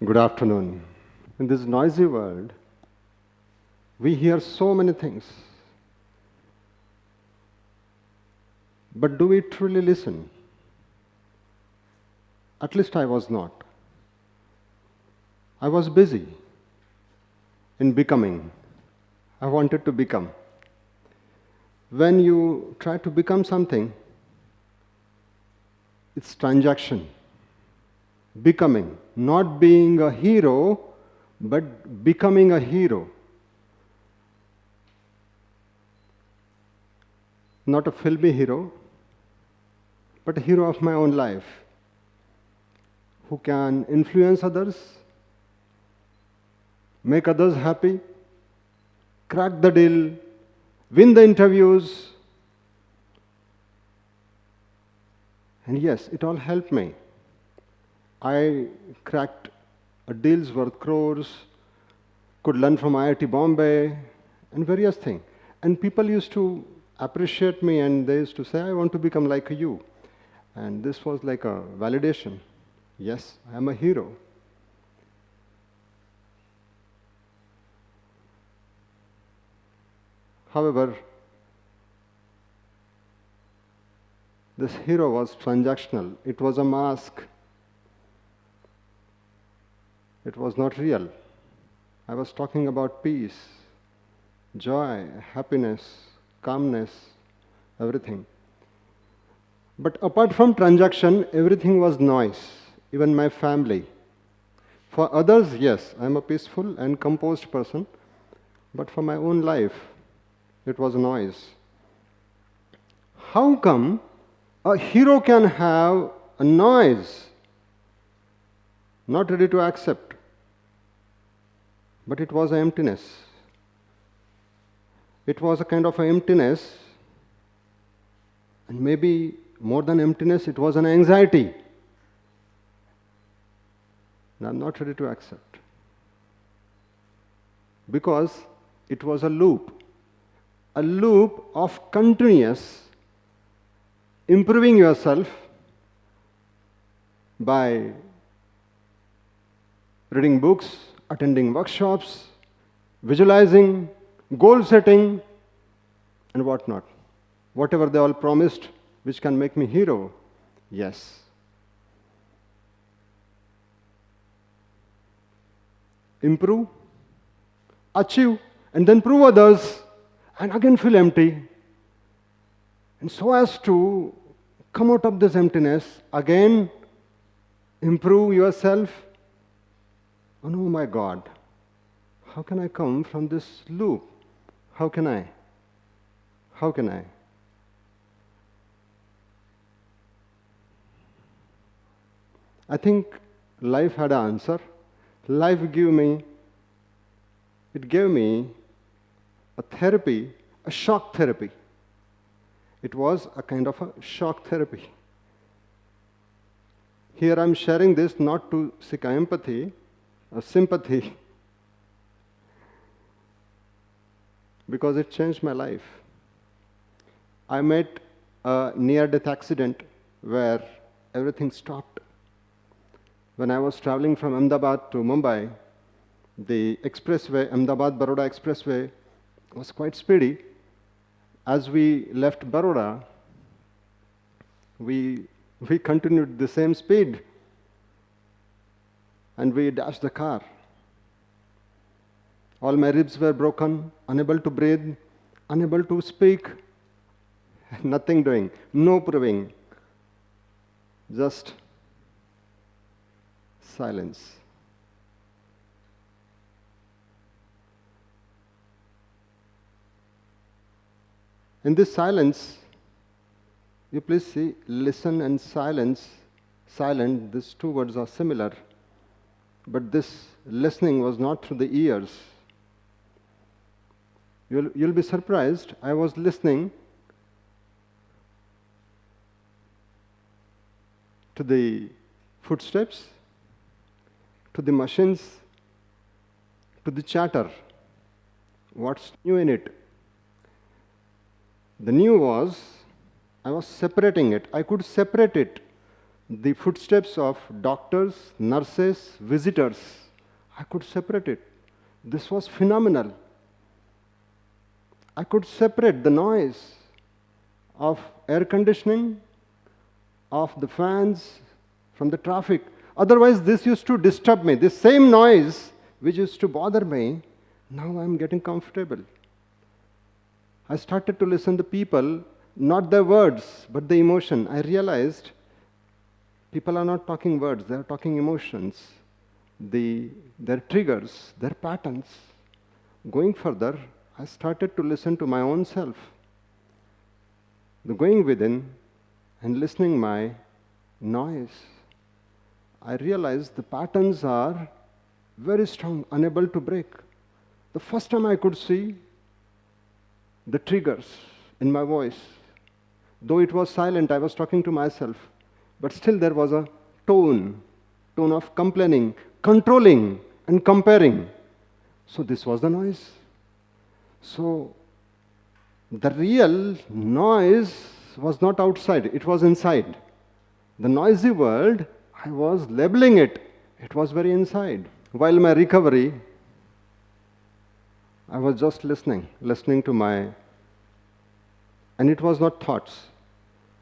Good afternoon. In this noisy world, we hear so many things. But do we truly listen? At least I was not. I was busy in becoming. I wanted to become. When you try to become something, it's transaction. Becoming, not being a hero, but becoming a hero. Not a filmy hero, but a hero of my own life, who can influence others, make others happy, crack the deal, win the interviews. And yes, it all helped me. I cracked deals worth crores, could learn from IIT Bombay, and various things. And people used to appreciate me, and they used to say, I want to become like you. And this was like a validation. Yes, I am a hero. However, this hero was transactional. It was a mask. It was not real. I was talking about peace, joy, happiness, calmness, everything. But apart from transaction, everything was noise, even my family. For others, yes, I am a peaceful and composed person, but for my own life, it was noise. How come a hero can have a noise? Not ready to accept. But it was an emptiness. It was a kind of an emptiness, and maybe more than emptiness, it was an anxiety. And I'm not ready to accept. Because it was a loop of continuous improving yourself by reading books, attending workshops, visualizing, goal setting, and whatnot. Whatever they all promised, which can make me hero, yes. Improve, achieve, and then prove others, and again feel empty. And so as to come out of this emptiness, again improve yourself. Oh no, my God, how can I come from this loop? How can I? I think life had an answer. Life gave me a therapy, a shock therapy. It was a kind of a shock therapy. Here I'm sharing this not to seek empathy or sympathy, because it changed my life. I met a near-death accident where everything stopped. When I was traveling from Ahmedabad to Mumbai, the expressway, Ahmedabad-Baroda expressway, was quite speedy. As we left Baroda, we continued the same speed, and we dashed the car. All my ribs were broken, unable to breathe, unable to speak, nothing doing, no proving, just silence. In this silence, you please see, listen and silence, silent, these two words are similar, but this listening was not through the ears. You'll be surprised, I was listening to the footsteps, to the machines, to the chatter. What's new in it? The new was, I was separating it. I could separate it the footsteps of doctors, nurses, visitors. I could separate it. This was phenomenal. I could separate the noise of air conditioning, of the fans, from the traffic. Otherwise, this used to disturb me. This same noise which used to bother me, now I'm getting comfortable. I started to listen to people, not their words, but the emotion. I realized people are not talking words, they are talking emotions, their triggers, their patterns. Going further, I started to listen to my own self. The going within and listening my noise. I realized the patterns are very strong, unable to break. The first time I could see the triggers in my voice. Though it was silent, I was talking to myself, but still there was a tone of complaining, controlling, and comparing. So this was the noise. So the real noise was not outside, it was inside. The noisy world, I was labeling it. It was very inside. While my recovery, I was just listening to my, and it was not thoughts.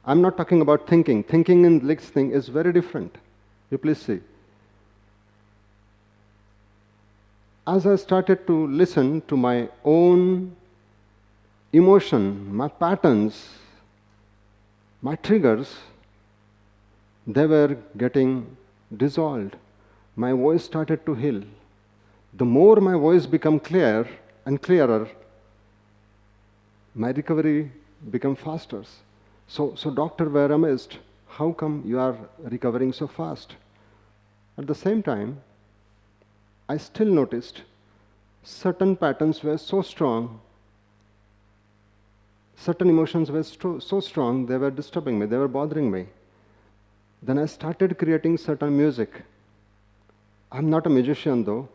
I'm not talking about thinking. Thinking and listening is very different. You please see. As I started to listen to my own emotion, my patterns, my triggers, they were getting dissolved. My voice started to heal. The more my voice became clear and clearer, my recovery became faster. So doctor were amazed. How come you are recovering so fast? At the same time, I still noticed certain patterns were so strong, certain emotions were so strong, they were disturbing me, they were bothering me. Then I started creating certain music. I'm not a musician though,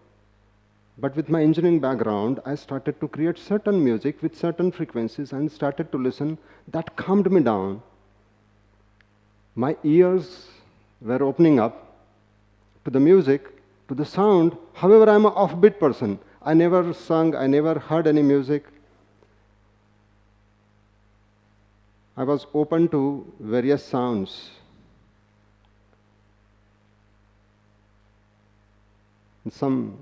but with my engineering background, I started to create certain music with certain frequencies and started to listen. That calmed me down. My ears were opening up to the music, to the sound. However, I'm an offbeat person. I never sung, I never heard any music. I was open to various sounds. And some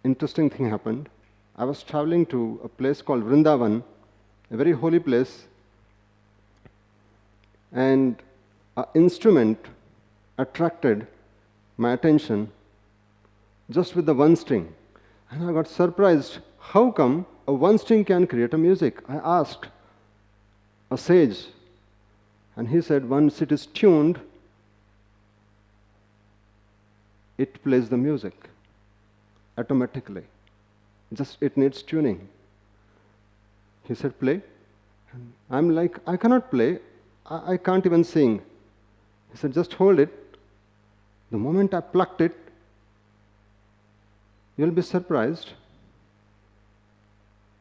interesting thing happened. I was traveling to a place called Vrindavan, a very holy place, and an instrument attracted my attention just with the one string. And I got surprised. How come a one string can create a music? I asked a sage, and he said once it is tuned, it plays the music automatically. Just it needs tuning. He said, play. And I'm like, I cannot play. I can't even sing. He said, just hold it. The moment I plucked it, you'll be surprised.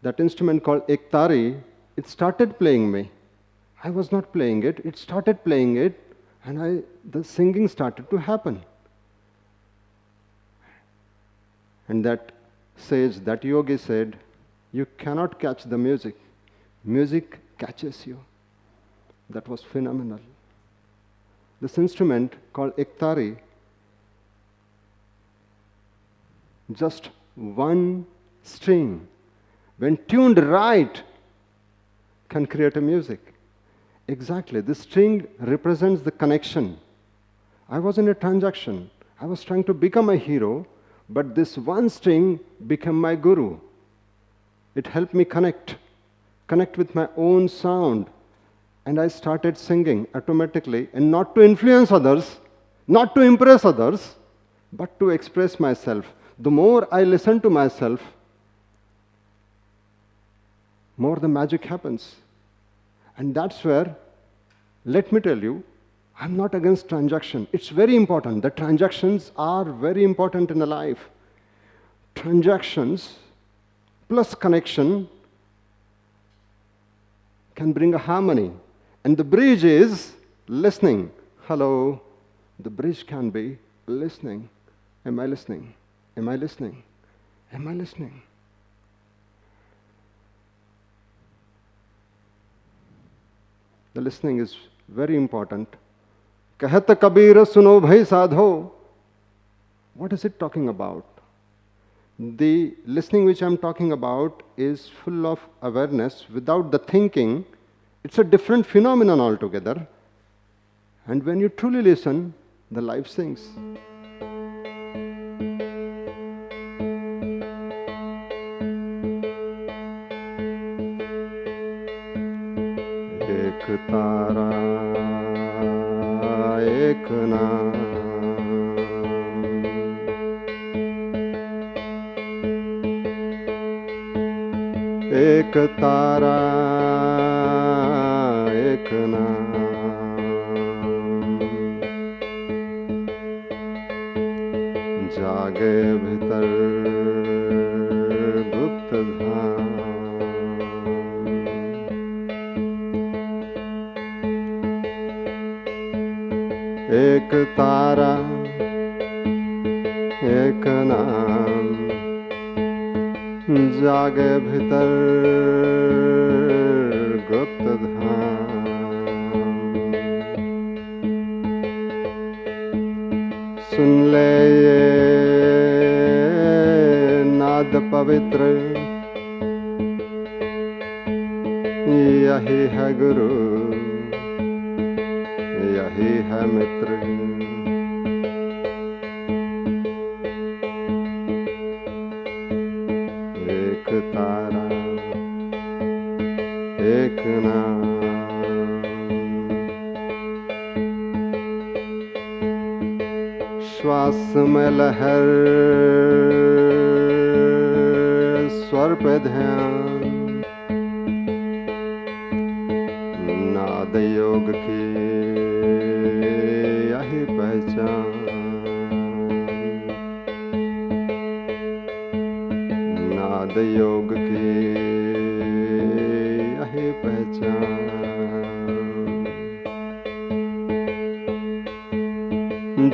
That instrument called Ektari, it started playing me. I was not playing it. It started playing it, and the singing started to happen. And that sage, that yogi said, you cannot catch the music. Music catches you. That was phenomenal. This instrument called Ektari, just one string, when tuned right, can create a music. Exactly, this string represents the connection. I was in a transaction. I was trying to become a hero, but this one string became my guru. It helped me connect with my own sound. And I started singing automatically, and not to influence others, not to impress others, but to express myself. The more I listen to myself, more the magic happens. And that's where, let me tell you, I'm not against transaction. It's very important. The transactions are very important in a life. Transactions plus connection can bring a harmony. And the bridge is listening. Hello, The bridge can be listening. Am I listening? Am I listening? Am I listening? The listening is very important. Kahat Kabir suno bhai sadho. What is it talking about? The listening which I'm talking about is full of awareness without the thinking. It's a different phenomenon altogether. And when you truly listen, the life sings. Ektara, ekna. Ektara, ekna. जागे भीतर गुप्त धाम. एक तारा एक नाम जागे भीतर गुप्त धाम. सुन ले ये नाद पवित्र, यही है गुरु, यही है मित्र. एक तारा एक नाम. श्वास में लहर, स्वर पे ध्यान. नाद योग की यही पहचान. नाद योग की यही पहचान.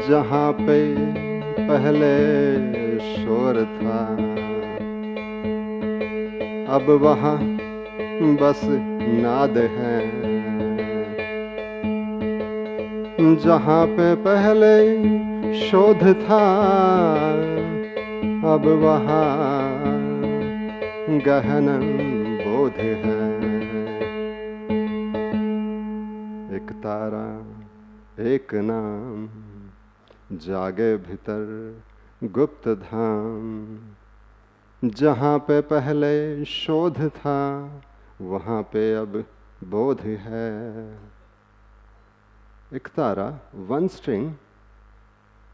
जहाँ पे पहले शोर था, अब वहाँ बस नाद है. जहाँ पे पहले शोध था, अब वहाँ गहन बोध है. एक तारा एक नाम जागे भीतर गुप्त धाम. जहाँ पे पहले शोध था, वहाँ पे अब बोध है. एक तारा, one string,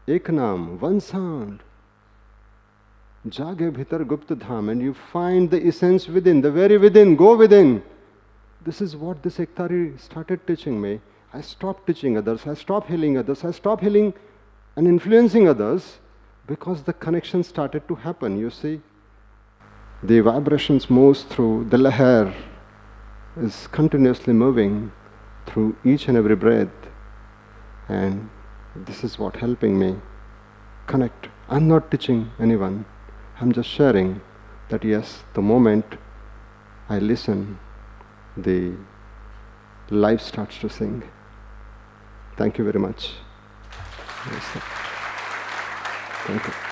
एक नाम, one sound. जागे भीतर गुप्त धाम, and you find the essence within, the very within. Go within. This is what this Ektari started teaching me. I stopped teaching others. I stopped healing others. I stopped healing and influencing others because the connection started to happen. You see, the vibrations moves through, the lahar is continuously moving through each and every breath, and this is what helping me connect. I'm not teaching anyone. I'm just sharing that yes, the moment I listen, the life starts to sing. Thank you very much. Thank you.